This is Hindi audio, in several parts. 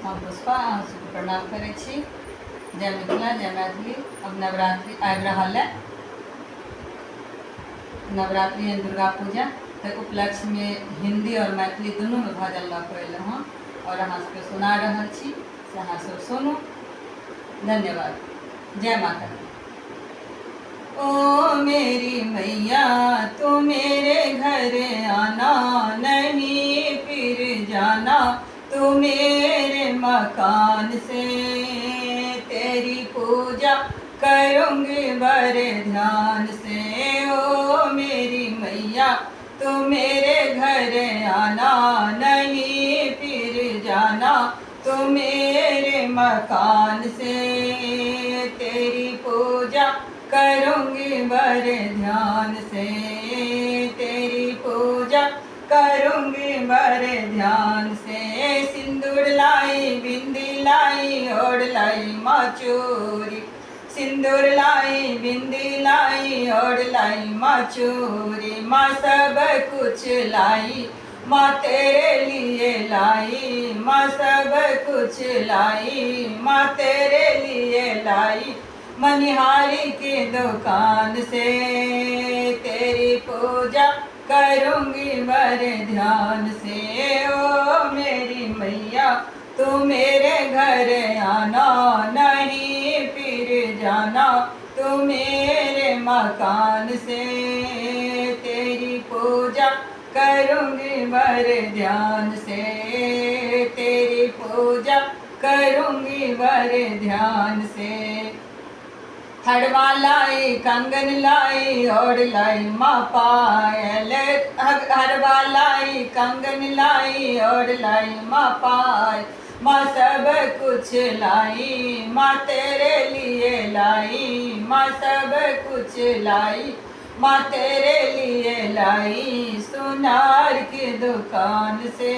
हम पुष्पा अहाँसभके प्रणाम करै छी। जय मिथिला, जय मैथिली। अब नवरात्रि आबि रहल है, नवरात्रि एंड दुर्गा पूजा के उपलक्ष्य में हिंदी और मैथिली दोनों में भजन लऽ कऽ अयलहुँ हँ और अहाँ सबके सुना रहल छी, से अहाँ सब सुनू। धन्यवाद। जय माता दी। ओ मेरी मैया तू मेरे घर आना, नहीं फिर जाना तू मेरे मकान से। तेरी पूजा करूँगी बड़े ध्यान से। ओ मेरी मैया तू मेरे घर आना, नहीं फिर जाना तू मेरे मकान से। तेरी पूजा करूँगी बड़े ध्यान से। तेरी पूजा करूँगी बड़े ध्यान से। सिंदूर लाई, बिंदी लाई, ओढ़ लाई माँ चोरी। सिंदूर लाई, बिंदी लाई, ओढ़ लाई माँ चोरी। माँ सब कुछ लाई, माँ तेरे लिए लाई। माँ सब कुछ लाई, माँ तेरे लिए लाई। मनिहारी की दुकान से। तेरी पूजा करूँगी बड़े ध्यान से। ओ मेरी मैया तू मेरे घर आना, नहीं फिर जाना तू मेरे मकान से। तेरी पूजा करूँगी बड़े ध्यान से। तेरी पूजा करूँगी बड़े ध्यान से। हरवा लाई, कंगन लाई, ओढ़ लाई माँ पायल। हरवा लाई, कंगन लाई, ओढ़ लाई माँ पायल। माँ सब कुछ लाई, माँ तेरे लिए लाई। माँ सब कुछ लाई, माँ तेरे लिए लाई। सुनार की दुकान से।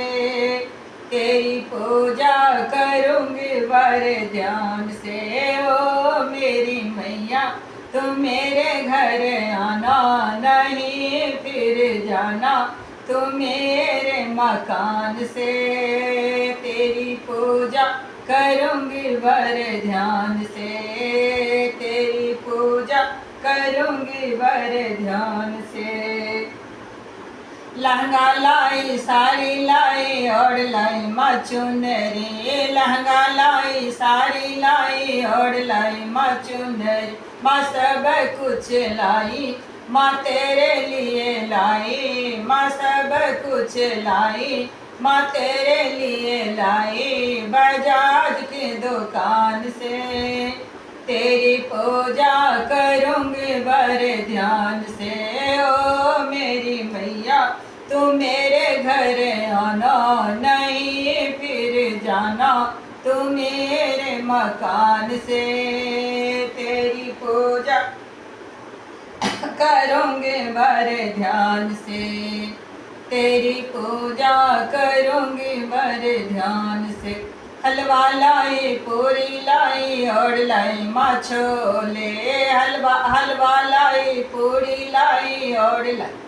तेरी पूजा करूँगी बड़े ध्यान से। ओ मेरी मैया तुम मेरे घर आना, नहीं फिर जाना तुम मेरे मकान से। तेरी पूजा करूँगी बड़े ध्यान से। तेरी पूजा करूँगी बड़े ध्यान से। लहंगा लाई, साड़ी लाई, ओढ़ लाई माँ चुनरी। लहंगा लाई, साड़ी लाई, ओढ़ लाई माँ चुनरी। माँ सब कुछ लाई, माँ तेरे लिए लाई। माँ सब कुछ लाई, माँ तेरे लिए लाई। बजाज की दुकान से। तेरी पूजा करूँगी बड़े ध्यान से। ओ मेरी मैया तू मेरे घर आना, नहीं फिर जाना तू मेरे मकान से। तेरी पूजा करूँगी बड़े ध्यान से। तेरी पूजा करूँगी बड़े ध्यान से। हलवा लाई, पूरी लाई, ओढ़ लाई माँ छोले। हलवा लाई, पूरी लाई, ओढ़ लाई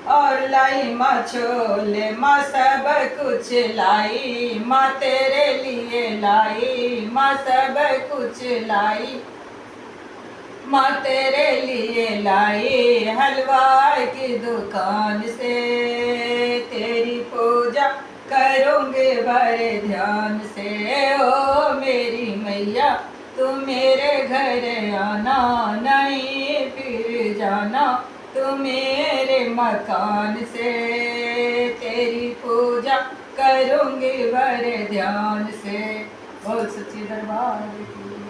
और लाई माँ छोले। माँ सब कुछ लाई, माँ तेरे लिए लाई। माँ सब कुछ लाई, माँ तेरे लिए लाई। हलवाई की दुकान से। तेरी पूजा करूँगी बड़े ध्यान से। ओ मेरी मैया तू मेरे घर आना, नहीं फिर जाना तू मेरे मकान से। तेरी पूजा करूँगी बड़े ध्यान से। बोल सच्ची दरबार की।